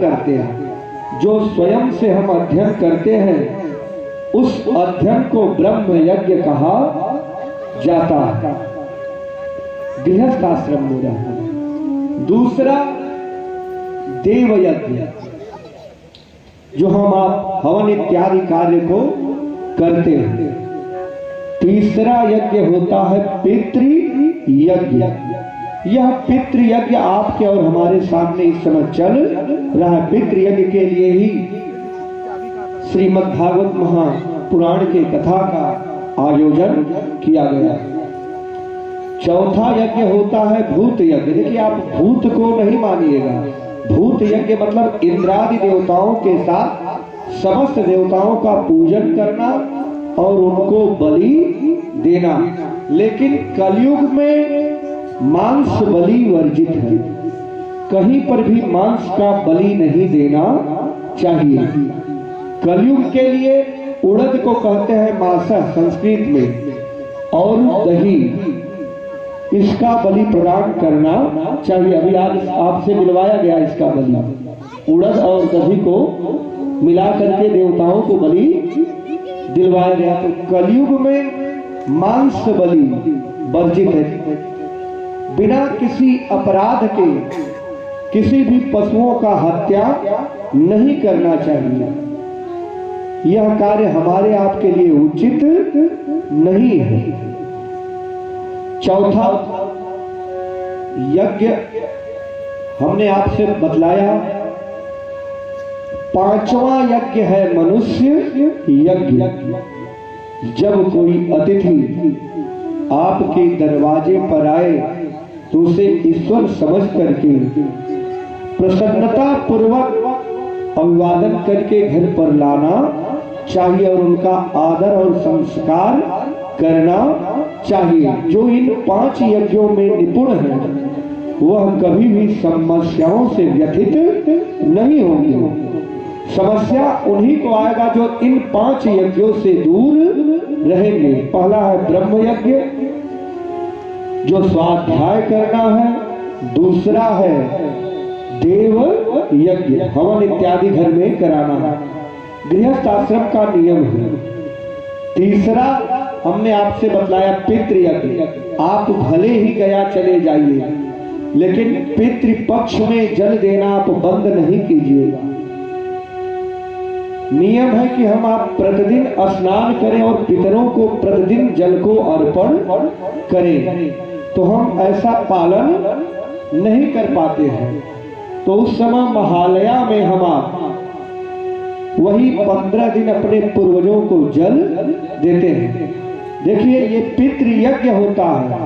करते हैं। जो स्वयं से हम अध्ययन करते हैं उस अध्ययन को ब्रह्म यज्ञ कहा जाता है। गृहस्थ आश्रम में रहता है। दूसरा देव यज्ञ, जो हम आप हवन इत्यादि कार्य को करते हैं। तीसरा यज्ञ होता है पितृ यज्ञ। यह पितृ यज्ञ आपके और हमारे सामने इस समय चल रहा है। पितृ यज्ञ के लिए ही श्रीमद् भागवत महापुराण के कथा का आयोजन किया गया। चौथा यज्ञ होता है भूत यज्ञ। देखिए, आप भूत को नहीं मानिएगा। भूत यज्ञ मतलब इंद्रादि देवताओं के साथ समस्त देवताओं का पूजन करना और उनको बलि देना। लेकिन कलयुग में मांस बलि वर्जित है। कहीं पर भी मांस का बलि नहीं देना चाहिए। कलयुग के लिए उड़द को कहते हैं मासा संस्कृत में, और दही, इसका बलि प्रदान करना चाहिए। अभी आज आपसे मिलवाया गया इसका बलि। उड़द और दही को मिला करके देवताओं को बलि दिलवाया गया। तो कलयुग में मांस बलि वर्जित है। बिना किसी अपराध के किसी भी पशुओं का हत्या नहीं करना चाहिए। यह कार्य हमारे आपके लिए उचित नहीं है। चौथा यज्ञ हमने आपसे बतलाया। पांचवा यज्ञ है मनुष्य यज्ञ। जब कोई अतिथि आपके दरवाजे पर आए तो उसे ईश्वर समझ करके प्रसन्नता पूर्वक अभिवादन करके घर पर लाना चाहिए और उनका आदर और संस्कार करना चाहिए। जो इन 5 यज्ञों में निपुण है वह कभी भी समस्याओं से व्यथित नहीं होंगे। समस्या उन्हीं को आएगा जो इन 5 यज्ञों से दूर रहेंगे। पहला है ब्रह्म यज्ञ, जो स्वाध्याय करना है। दूसरा है देव यज्ञ, हवन इत्यादि घर में कराना है। गृहस्थ आश्रम का नियम है। तीसरा हमने आपसे बतलाया पितृ यज्ञ। आप भले ही गया चले जाइए, लेकिन पितृ पक्ष में जल देना आप बंद नहीं कीजिएगा। नियम है कि हम आप प्रतिदिन स्नान करें और पितरों को प्रतिदिन जल को अर्पण करें। तो हम ऐसा पालन नहीं कर पाते हैं। तो उस समय महालया में हम आप वही 15 दिन अपने पूर्वजों को जल देते हैं। देखिए, ये पितृ यज्ञ होता है।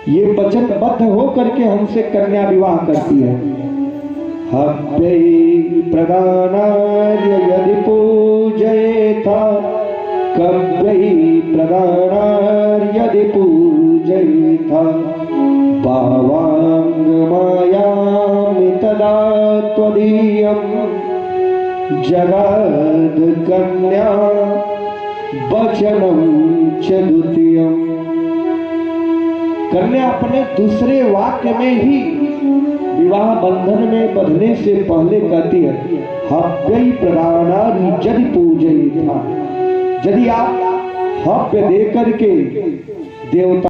ये वचनबद्ध होकर के हमसे कन्या विवाह करती है। हव्यै प्रदानार्य यदि पूजयेथा, कव्यै प्रदानार्य यदि पूजयेथा, भावांग मायामि तदा त्वदीयं जगद कन्या वचनं च द्वितीयम्। कन्या अपने दूसरे वाक्य में ही विवाह बंधन में बंधने से पहले कहती है हव्यै प्रदानार्य यदि पूजयेथा। यदि आप हव्य दे करके देवता